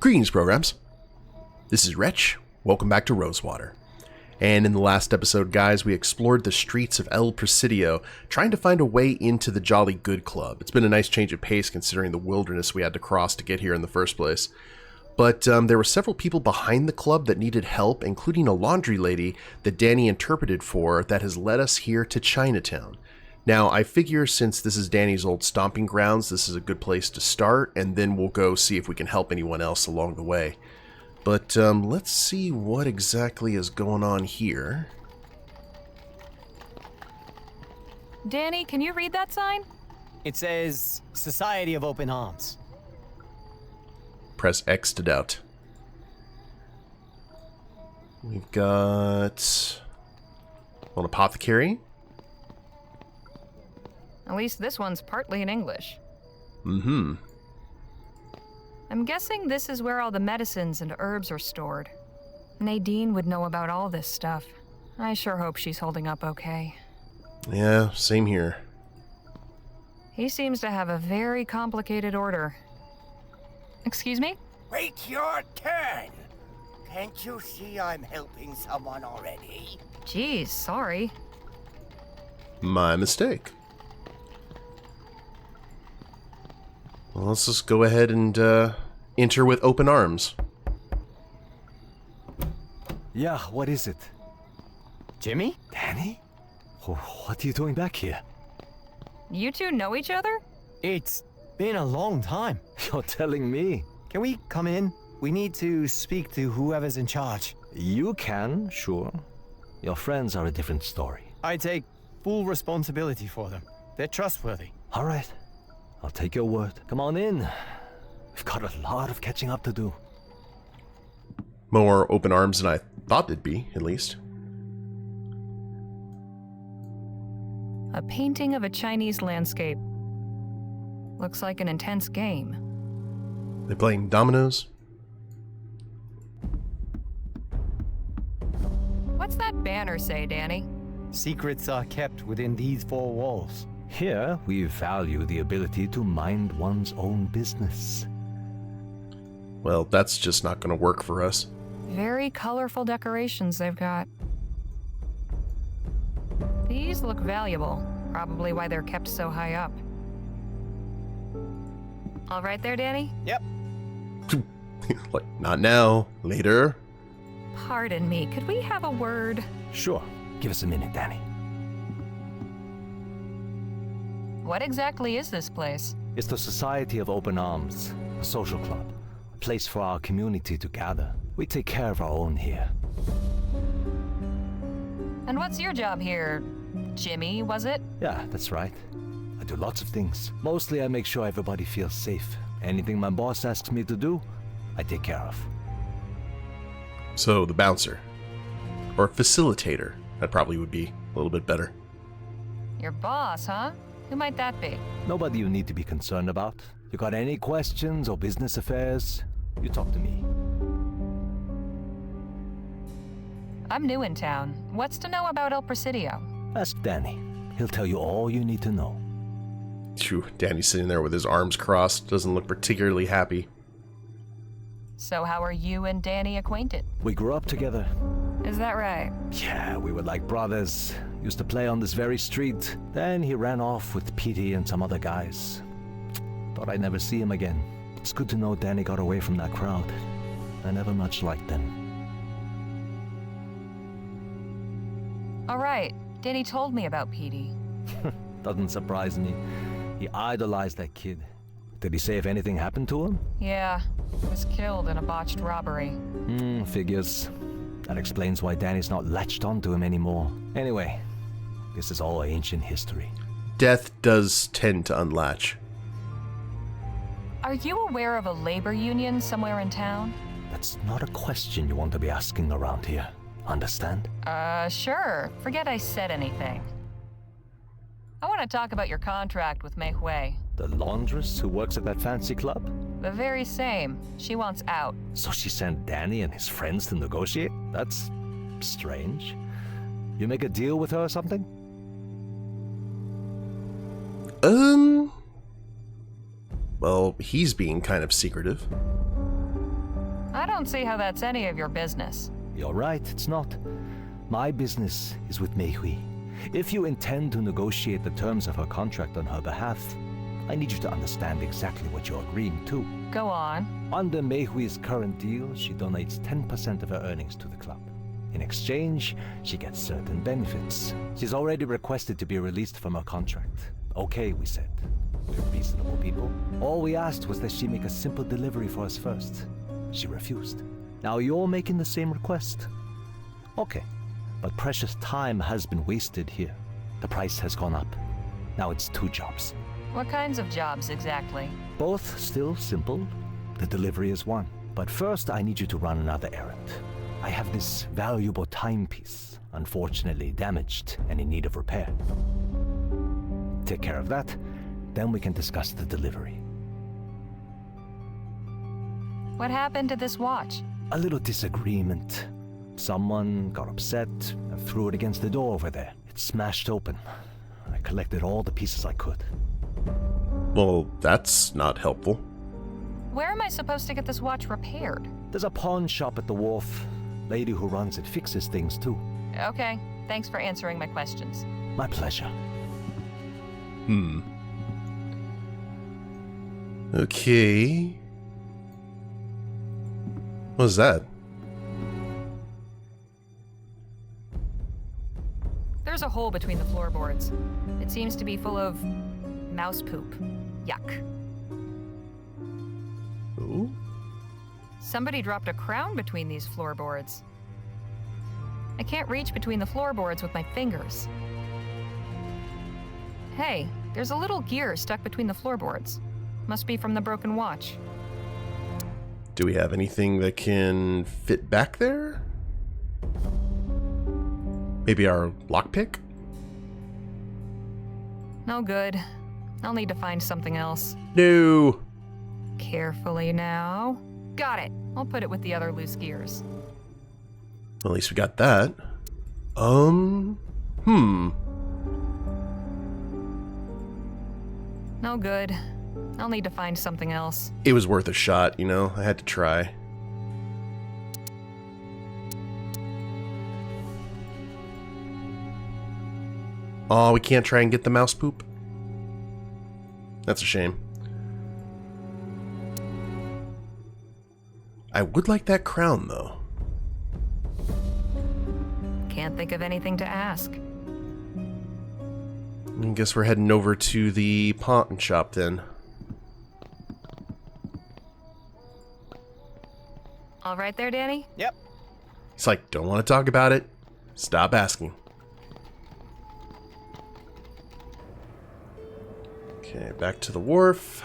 Greetings, programs. This is Wretch. Welcome back to Rosewater. And in the last episode, guys, we explored the streets of El Presidio, trying to find a way into the Jolly Good Club. It's been a nice change of pace considering the wilderness we had to cross to get here in the first place. But there were several people behind the club that needed help, including a laundry lady that Danny interpreted for that has led us here to Chinatown. Now, I figure since this is Danny's old stomping grounds, this is a good place to start, and then we'll go see if we can help anyone else along the way. But let's see what exactly is going on here. Danny, can you read that sign? It says, Society of Open Arms. Press X to doubt. We've got an apothecary. At least this one's partly in English. Mm-hmm. I'm guessing this is where all the medicines and herbs are stored. Nadine would know about all this stuff. I sure hope she's holding up okay. Yeah, same here. He seems to have a very complicated order. Excuse me? Wait your turn! Can't you see I'm helping someone already? Geez, sorry. My mistake. Well, let's just go ahead and enter with open arms. Yeah, what is it? Jimmy? Danny? What are you doing back here? You two know each other? It's been a long time. You're telling me. Can we come in? We need to speak to whoever's in charge. You can, sure. Your friends are a different story. I take full responsibility for them. They're trustworthy. All right. I'll take your word. Come on in. We've got a lot of catching up to do. More open arms than I thought it'd be, at least. A painting of a Chinese landscape. Looks like an intense game. They playing dominoes? What's that banner say, Danny? Secrets are kept within these four walls. Here, we value the ability to mind one's own business. Well, that's just not going to work for us. Very colorful decorations they've got. These look valuable, probably why they're kept so high up. All right there, Danny? Yep. Like, not now, later. Pardon me, could we have a word? Sure. Give us a minute, Danny. What exactly is this place? It's the Society of Open Arms, a social club, a place for our community to gather. We take care of our own here. And what's your job here? Jimmy, was it? Yeah, that's right. I do lots of things. Mostly I make sure everybody feels safe. Anything my boss asks me to do, I take care of. So, the bouncer. Or facilitator. That probably would be a little bit better. Your boss, huh? Who might that be? Nobody you need to be concerned about. You got any questions or business affairs, you talk to me. I'm new in town. What's to know about El Presidio? Ask Danny. He'll tell you all you need to know. Phew, Danny's sitting there with his arms crossed. Doesn't look particularly happy. So how are you and Danny acquainted? We grew up together. Is that right? Yeah, we were like brothers. Used to play on this very street. Then he ran off with Petey and some other guys. Thought I'd never see him again. It's good to know Danny got away from that crowd. I never much liked them. All right. Danny told me about Petey. Doesn't surprise me. He idolized that kid. Did he say if anything happened to him? Yeah, he was killed in a botched robbery. Figures. That explains why Danny's not latched onto him anymore. Anyway, this is all ancient history. Death does tend to unlatch. Are you aware of a labor union somewhere in town? That's not a question you want to be asking around here. Understand? Sure. Forget I said anything. I want to talk about your contract with Mei Hui. The laundress who works at that fancy club? The very same. She wants out. So she sent Danny and his friends to negotiate? That's strange. You make a deal with her or something? Well, he's being kind of secretive. I don't see how that's any of your business. You're right, it's not. My business is with Mei Hui. If you intend to negotiate the terms of her contract on her behalf, I need you to understand exactly what you're agreeing to. Go on. Under Mei Hui's current deal, she donates 10% of her earnings to the club. In exchange, she gets certain benefits. She's already requested to be released from her contract. Okay, we said. We're reasonable people. All we asked was that she make a simple delivery for us first. She refused. Now you're making the same request. Okay, but precious time has been wasted here. The price has gone up. Now it's 2 jobs. What kinds of jobs exactly? Both still simple. The delivery is 1. But first I need you to run another errand. I have this valuable timepiece, unfortunately damaged and in need of repair. Take care of that, then we can discuss the delivery. What happened to this watch? A little disagreement. Someone got upset and threw it against the door over there. It smashed open. I collected all the pieces I could. Well, that's not helpful. Where am I supposed to get this watch repaired? There's a pawn shop at the wharf. Lady who runs it fixes things too. Okay, thanks for answering my questions. My pleasure. Okay. What was that? There's a hole between the floorboards. It seems to be full of mouse poop. Yuck. Ooh. Somebody dropped a crown between these floorboards. I can't reach between the floorboards with my fingers. Hey, there's a little gear stuck between the floorboards. Must be from the broken watch. Do we have anything that can fit back there? Maybe our lockpick? No good. I'll need to find something else. No. Carefully now. Got it. I'll put it with the other loose gears. At least we got that. No good. I'll need to find something else. It was worth a shot, you know? I had to try. Oh, we can't try and get the mouse poop? That's a shame. I would like that crown, though. Can't think of anything to ask. I guess we're heading over to the pawn shop then. All right there, Danny? Yep. He's like, don't want to talk about it. Stop asking. Okay, back to the wharf.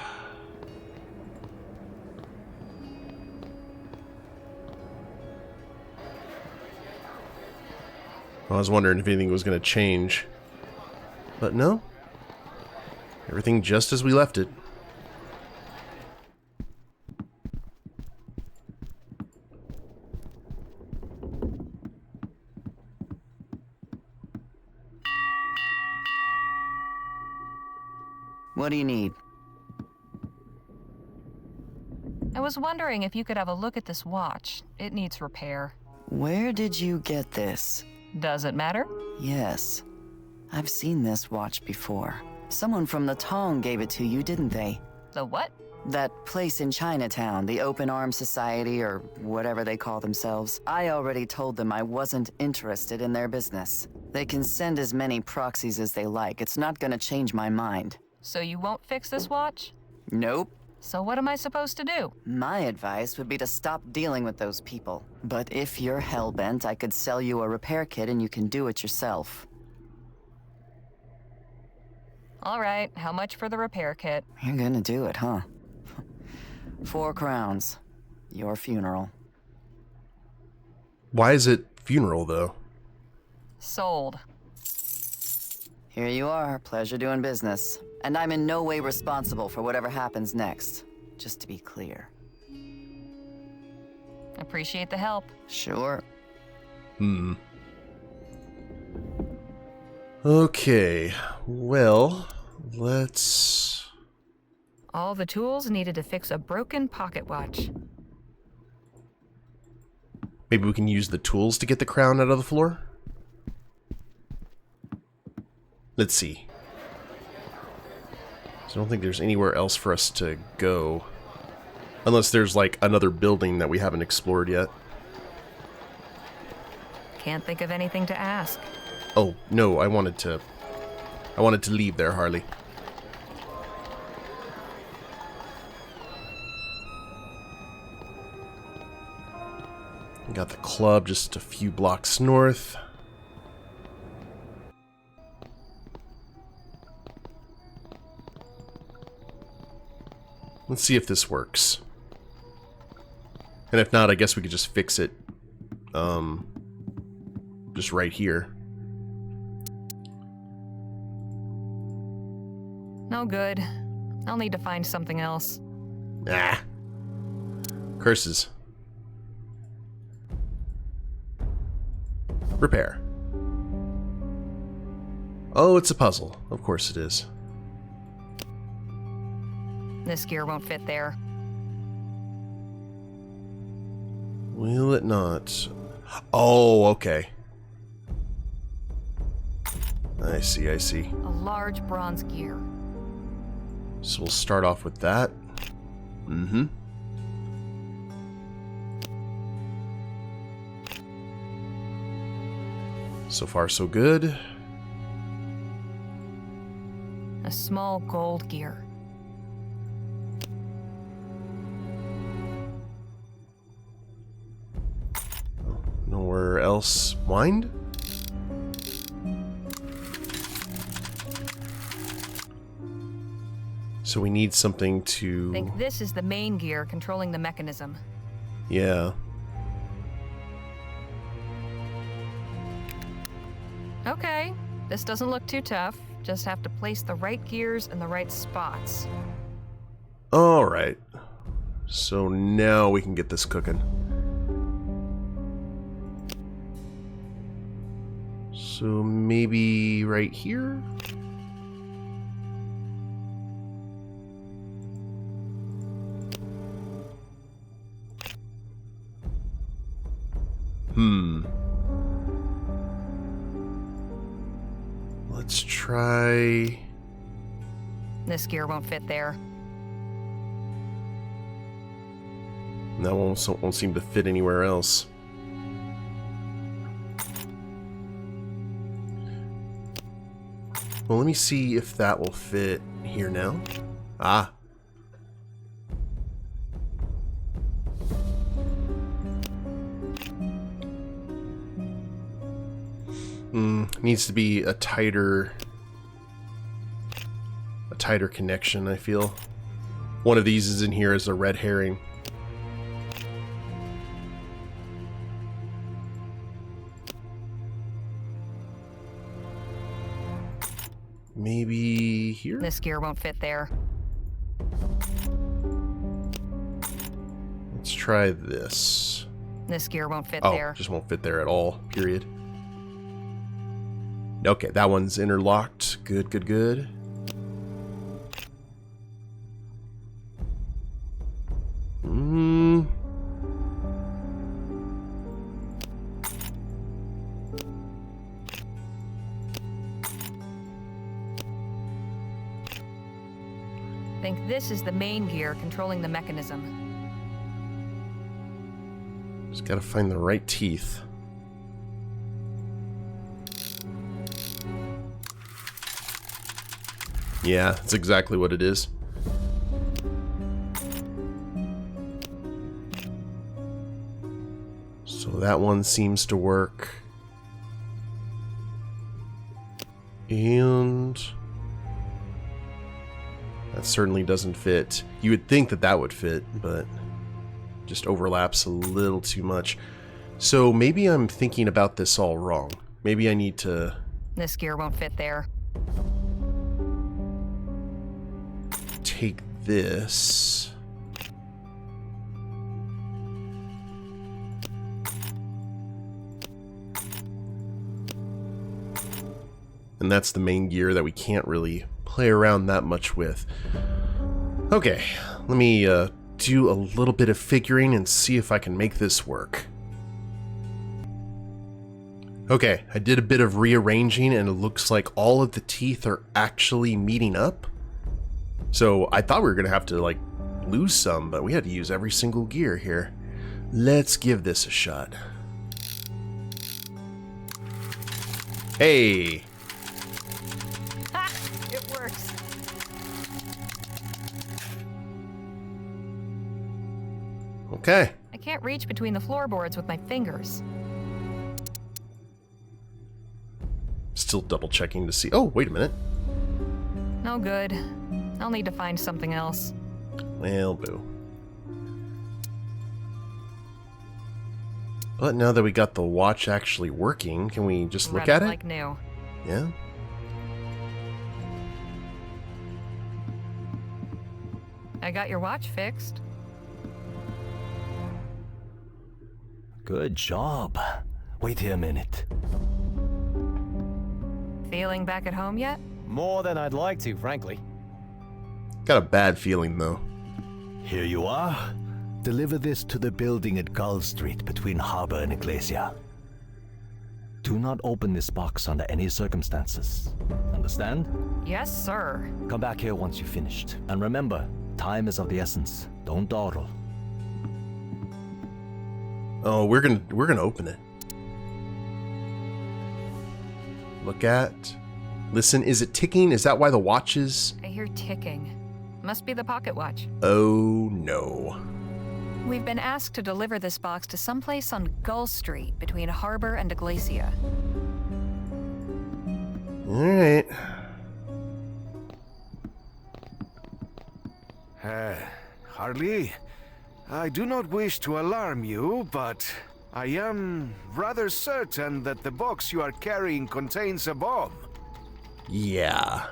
I was wondering if anything was going to change. But no. Everything just as we left it. What do you need? I was wondering if you could have a look at this watch. It needs repair. Where did you get this? Does it matter? Yes. I've seen this watch before. Someone from the Tong gave it to you, didn't they? The what? That place in Chinatown, the Open Arms Society, or whatever they call themselves. I already told them I wasn't interested in their business. They can send as many proxies as they like. It's not gonna change my mind. So you won't fix this watch? Nope. So what am I supposed to do? My advice would be to stop dealing with those people. But if you're hellbent, I could sell you a repair kit and you can do it yourself. All right, how much for the repair kit? You're gonna do it, huh? 4 crowns. Your funeral. Why is it funeral, though? Sold. Here you are. Pleasure doing business. And I'm in no way responsible for whatever happens next. Just to be clear. Appreciate the help. Sure. Okay, well, let's... All the tools needed to fix a broken pocket watch. Maybe we can use the tools to get the crown out of the floor? Let's see. So I don't think there's anywhere else for us to go. Unless there's like another building that we haven't explored yet. Can't think of anything to ask. Oh, no, I wanted to leave there, Harley. We got the club just a few blocks north. Let's see if this works. And if not, I guess we could just fix it. Just right here. No good. I'll need to find something else. Ah. Curses. Repair. Oh, it's a puzzle. Of course it is. This gear won't fit there. Will it not? Oh, okay. I see, I see. A large bronze gear. So we'll start off with that. Mm-hmm. So far, so good. A small gold gear. Nowhere else. Wind? So we need something to... I think this is the main gear controlling the mechanism. Yeah. Okay, this doesn't look too tough. Just have to place the right gears in the right spots. Alright. So now we can get this cooking. So maybe right here? Let's try... This gear won't fit there. That won't seem to fit anywhere else. Well, let me see if that will fit here now. Ah. Needs to be a tighter connection, I feel. One of these is in here as a red herring. Maybe here? This gear won't fit there. Let's try this. This gear won't fit Oh, there. just won't fit there at all, period. Okay, that one's interlocked. Good, good, good. I think this is the main gear controlling the mechanism. Just gotta find the right teeth. Yeah, that's exactly what it is. So that one seems to work. And that certainly doesn't fit. You would think that that would fit, but just overlaps a little too much. So maybe I'm thinking about this all wrong. Maybe I need to... This gear won't fit there. take this. And that's the main gear that we can't really play around that much with. Okay, let me do a little bit of figuring and see if I can make this work. Okay, I did a bit of rearranging and it looks like all of the teeth are actually meeting up. So I thought we were going to have to like lose some, but we had to use every single gear here. Let's give this a shot. Hey! Ha! It works. Okay. I can't reach between the floorboards with my fingers. Still double checking to see. Oh, wait a minute. No good. I'll need to find something else. Well, boo. But now that we got the watch actually working, can we just look Run at it? like new. Yeah. I got your watch fixed. Good job. Wait here a minute. Feeling back at home yet? More than I'd like to, frankly. Got a bad feeling, though. Here you are. Deliver this to the building at Gull Street between Harbor and Iglesia. Do not open this box under any circumstances. Understand? Yes, sir. Come back here once you've finished. And remember, time is of the essence. Don't dawdle. Oh, we're gonna open it. Look at. Listen, is it ticking? Is that why the watch is? I hear ticking. Must be the pocket watch. Oh no. We've been asked to deliver this box to someplace on Gull Street between Harbor and Iglesia. Alright. Harley, I do not wish to alarm you, but I am rather certain that the box you are carrying contains a bomb. Yeah.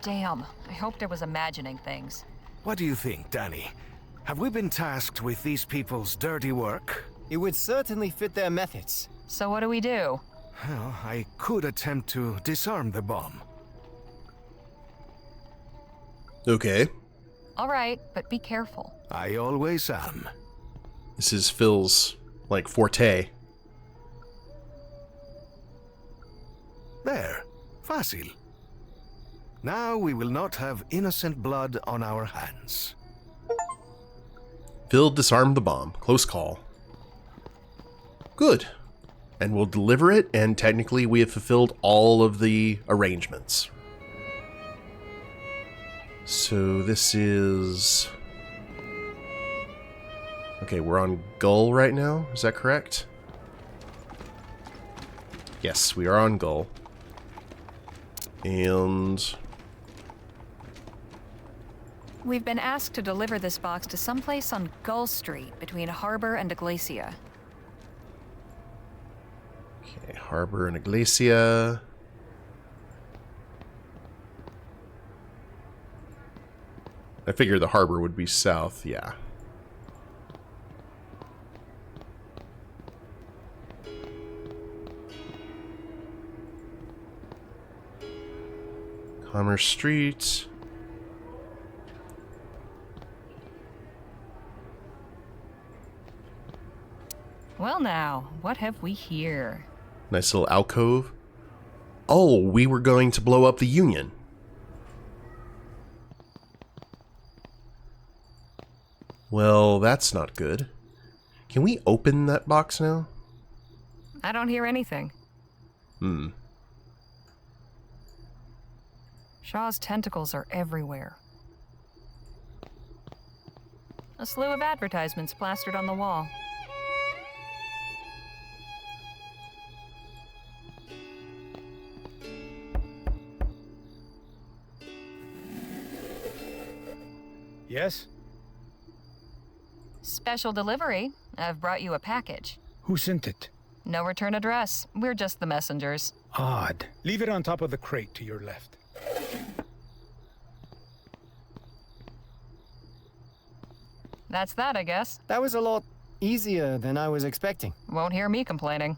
Damn, I hoped I was imagining things. What do you think, Danny? Have we been tasked with these people's dirty work? It would certainly fit their methods. So what do we do? Well, I could attempt to disarm the bomb. Okay. All right, but be careful. I always am. This is Phil's, like, forte. There. Fácil. Now we will not have innocent blood on our hands. Phil disarmed the bomb. Close call. Good. And we'll deliver it, and technically we have fulfilled all of the arrangements. So this is... Okay, we're on Gull right now. Is that correct? Yes, we are on Gull. And... We've been asked to deliver this box to someplace on Gull Street between Harbor and Iglesia. Okay, Harbor and Iglesia. I figure the harbor would be south, yeah. Commerce Street. Well now, what have we here? Nice little alcove. Oh, we were going to blow up the Union. Well, that's not good. Can we open that box now? I don't hear anything. Shaw's tentacles are everywhere. A slew of advertisements plastered on the wall. Yes? Special delivery. I've brought you a package. Who sent it? No return address. We're just the messengers. Odd. Leave it on top of the crate to your left. That's that, I guess. That was a lot easier than I was expecting. Won't hear me complaining.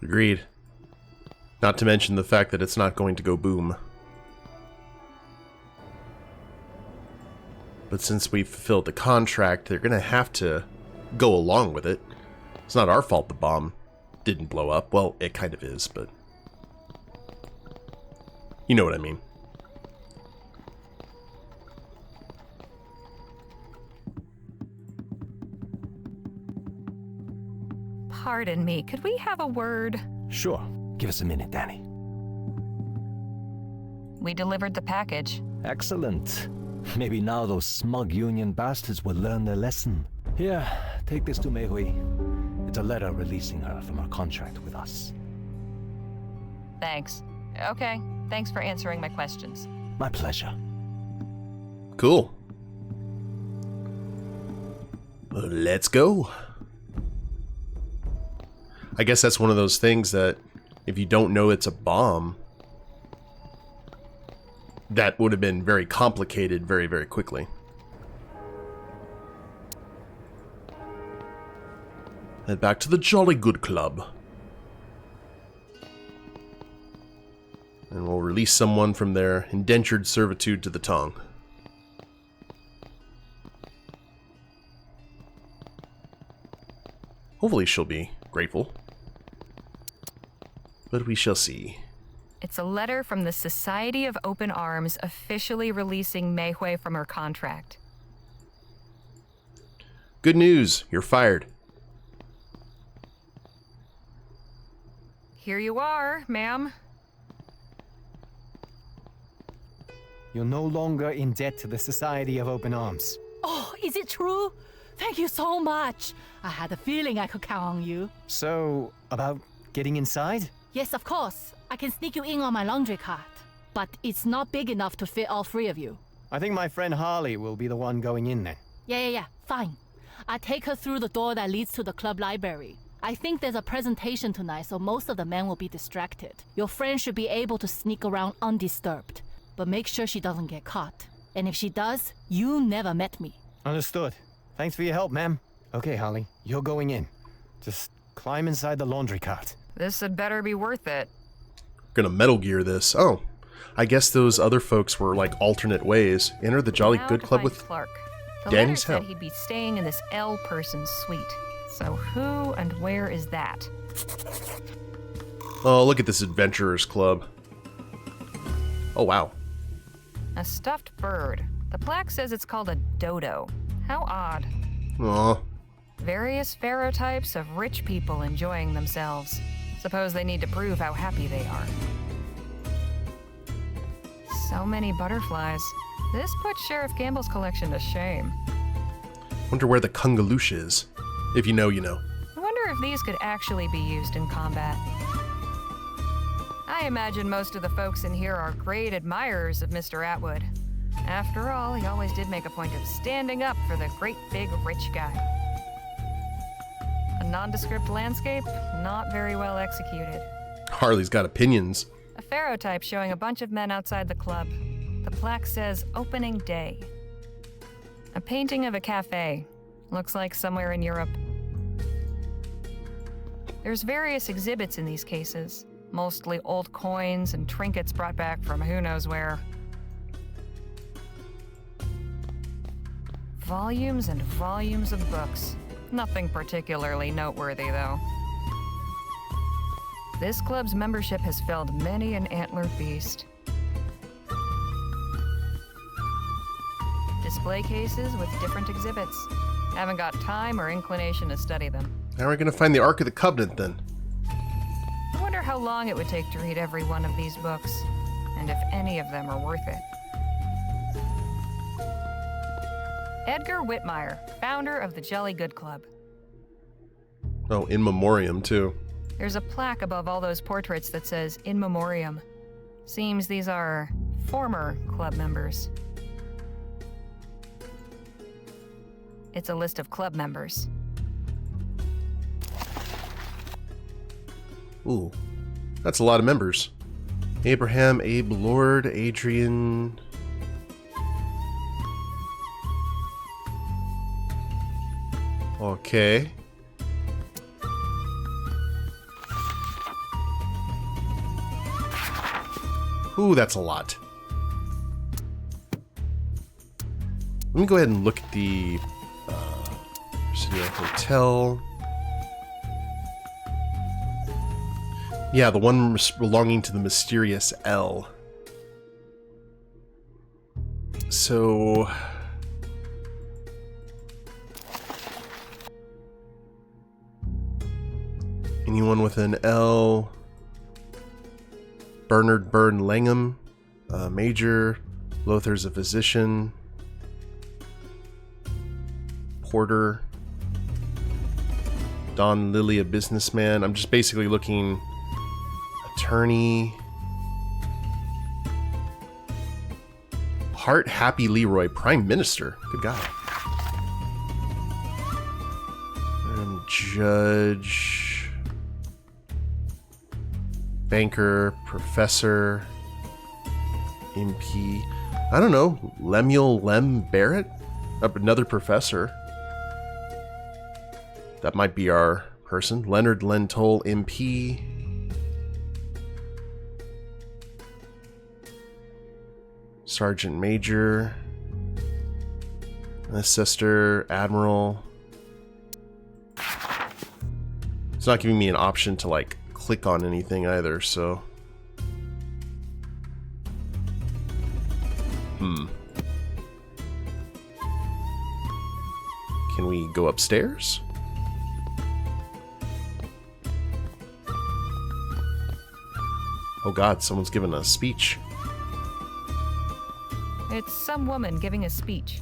Agreed. Not to mention the fact that it's not going to go boom. But since we fulfilled the contract, they're going to have to go along with it. It's not our fault the bomb didn't blow up. Well, it kind of is, but you know what I mean. Pardon me, could we have a word? Sure. Give us a minute, Danny. We delivered the package. Excellent. Maybe now those smug Union bastards will learn their lesson. Here, take this to Mei Hui. It's a letter releasing her from her contract with us. Thanks. Okay, thanks for answering my questions. My pleasure. Cool. Let's go. I guess that's one of those things that if you don't know it's a bomb, that would have been very complicated very, very quickly. Head back to the Jolly Good Club. And we'll release someone from their indentured servitude to the Tong. Hopefully she'll be grateful. But we shall see. It's a letter from the Society of Open Arms officially releasing Mei Hui from her contract. Good news, you're fired. Here you are, ma'am. You're no longer in debt to the Society of Open Arms. Oh, is it true? Thank you so much. I had a feeling I could count on you. So, about getting inside? Yes, of course. I can sneak you in on my laundry cart. But it's not big enough to fit all three of you. I think my friend Harley will be the one going in then. Yeah. Fine. I take her through the door that leads to the club library. I think there's a presentation tonight, so most of the men will be distracted. Your friend should be able to sneak around undisturbed. But make sure she doesn't get caught. And if she does, you never met me. Understood. Thanks for your help, ma'am. Okay, Harley, you're going in. Just climb inside the laundry cart. This had better be worth it. Gonna Metal Gear this. Oh, I guess those other folks were like alternate ways. Enter the Jolly Now Good to Club find with Clark. The Danny's letter help. said he'd be staying in this L person's suite. So who and where is that? Oh, look at this adventurers club. Oh, wow. A stuffed bird. The plaque says it's called a dodo. How odd. Aw. Various pharaotypes of rich people enjoying themselves. Suppose they need to prove how happy they are. So many butterflies. This puts Sheriff Gamble's collection to shame. Wonder where the Kungaloosh is. If you know, you know. I wonder if these could actually be used in combat. I imagine most of the folks in here are great admirers of Mr. Atwood. After all, he always did make a point of standing up for the great big rich guy. A nondescript landscape, not very well executed. Harley's got opinions. A pharaotype showing a bunch of men outside the club. The plaque says opening day. A painting of a cafe. Looks like somewhere in Europe. There's various exhibits in these cases. Mostly old coins and trinkets brought back from who knows where. Volumes and volumes of books. Nothing particularly noteworthy, though. This club's membership has felled many an antlered beast. Display cases with different exhibits. Haven't got time or inclination to study them. How are we gonna find the Ark of the Covenant then? I wonder how long it would take to read every one of these books, and if any of them are worth it. Edgar Whitmire, founder of the Jolly Good Club. Oh, in memoriam, too. There's a plaque above all those portraits that says in memoriam. Seems these are former club members. It's a list of club members. Ooh, that's a lot of members. Abraham, Abe Lord, Adrian... Okay. Ooh, that's a lot. Let me go ahead and look at the Presidio Hotel. Yeah, the one belonging to the mysterious L. So... anyone with an L? Bernard Byrne Langham, Major. Lothar's a physician. Porter. Don Lilly, a businessman. I'm just basically looking... attorney. Hart Happy Leroy, Prime Minister. Good guy. And judge. Banker, professor. MP. I don't know. Lemuel Lem Barrett? Another professor. That might be our person. Leonard Lentoll, MP. Sergeant Major. Assessor, Admiral. It's not giving me an option to, like, click on anything either, so... Can we go upstairs? Oh god, someone's giving a speech. It's some woman giving a speech.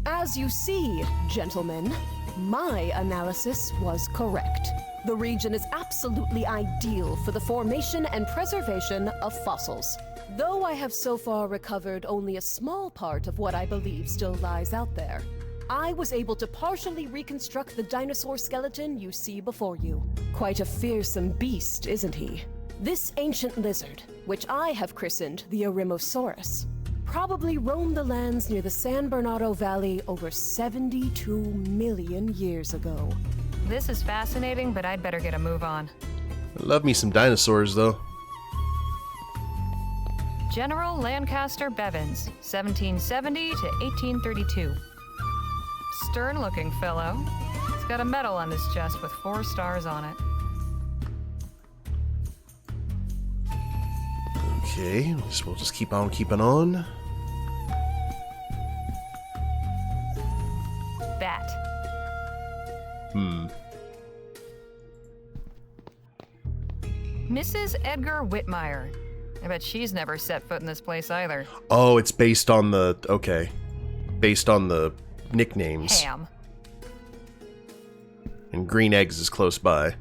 As you see, gentlemen, my analysis was correct. The region is absolutely ideal for the formation and preservation of fossils. Though I have so far recovered only a small part of what I believe still lies out there, I was able to partially reconstruct the dinosaur skeleton you see before you. Quite a fearsome beast, isn't he? This ancient lizard, which I have christened the Eremosaurus, probably roamed the lands near the San Bernardo Valley over 72 million years ago. This is fascinating, but I'd better get a move on. I love me some dinosaurs, though. General Lancaster Bevins, 1770 to 1832. Stern-looking fellow. He's got a medal on his chest with 4 stars on it. Okay, we'll just keep on keeping on. Bat. Mrs. Edgar Whitmire. I bet she's never set foot in this place either. Oh, it's based on the... okay. Based on the nicknames. Ham. And Green Eggs is close by.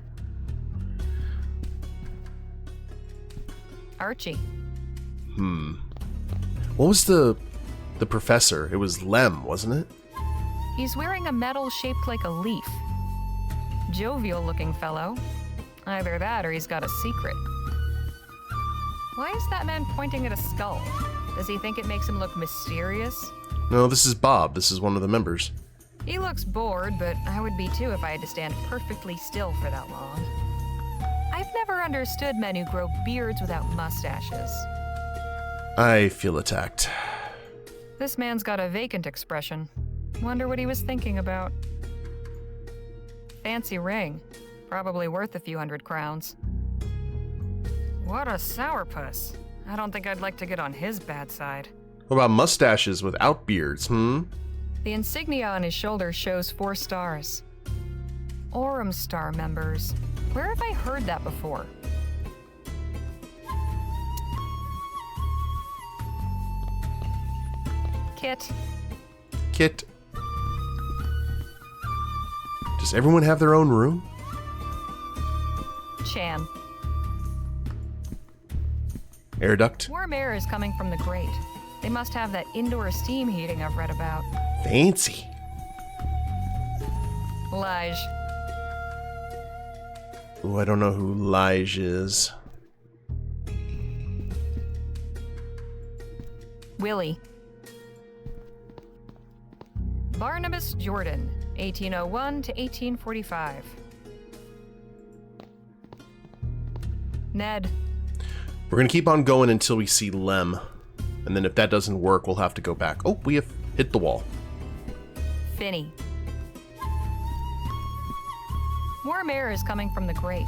Archie. What was the professor? It was Lem, wasn't it? He's wearing a medal shaped like a leaf. Jovial-looking fellow. Either that or he's got a secret. Why is that man pointing at a skull? Does he think it makes him look mysterious? No, this is Bob. This is one of the members. He looks bored, but I would be too if I had to stand perfectly still for that long. I've never understood men who grow beards without mustaches. I feel attacked. This man's got a vacant expression. Wonder what he was thinking about. Fancy ring. Probably worth a few hundred crowns. What a sourpuss. I don't think I'd like to get on his bad side. What about mustaches without beards, The insignia on his shoulder shows 4 stars. Aurum Star members. Where have I heard that before? Kit. Kit. Does everyone have their own room? Chan. Air duct. Warm air is coming from the grate. They must have that indoor steam heating I've read about. Fancy. Lige. Ooh, I don't know who Lige is. Willie. Barnabas Jordan, 1801 to 1845. Ned. We're gonna keep on going until we see Lem. And then if that doesn't work, we'll have to go back. Oh, we have hit the wall. Finney. Warm air is coming from the grate.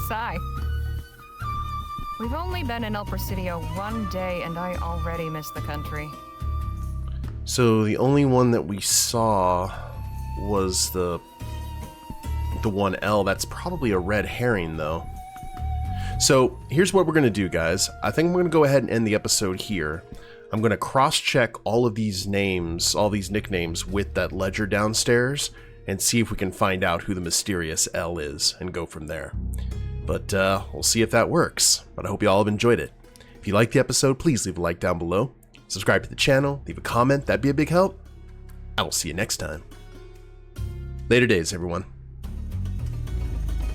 sigh. We've only been in El Presidio one day, and I already miss the country. So the only one that we saw was the 1L. That's probably a red herring, though. So here's what we're going to do, guys. I think I'm going to go ahead and end the episode here. I'm going to cross-check all of these names, all these nicknames with that ledger downstairs and see if we can find out who the mysterious L is and go from there. But we'll see if that works. But I hope you all have enjoyed it. If you liked the episode, please leave a like down below. Subscribe to the channel, leave a comment, that'd be a big help. I will see you next time. Later days, everyone.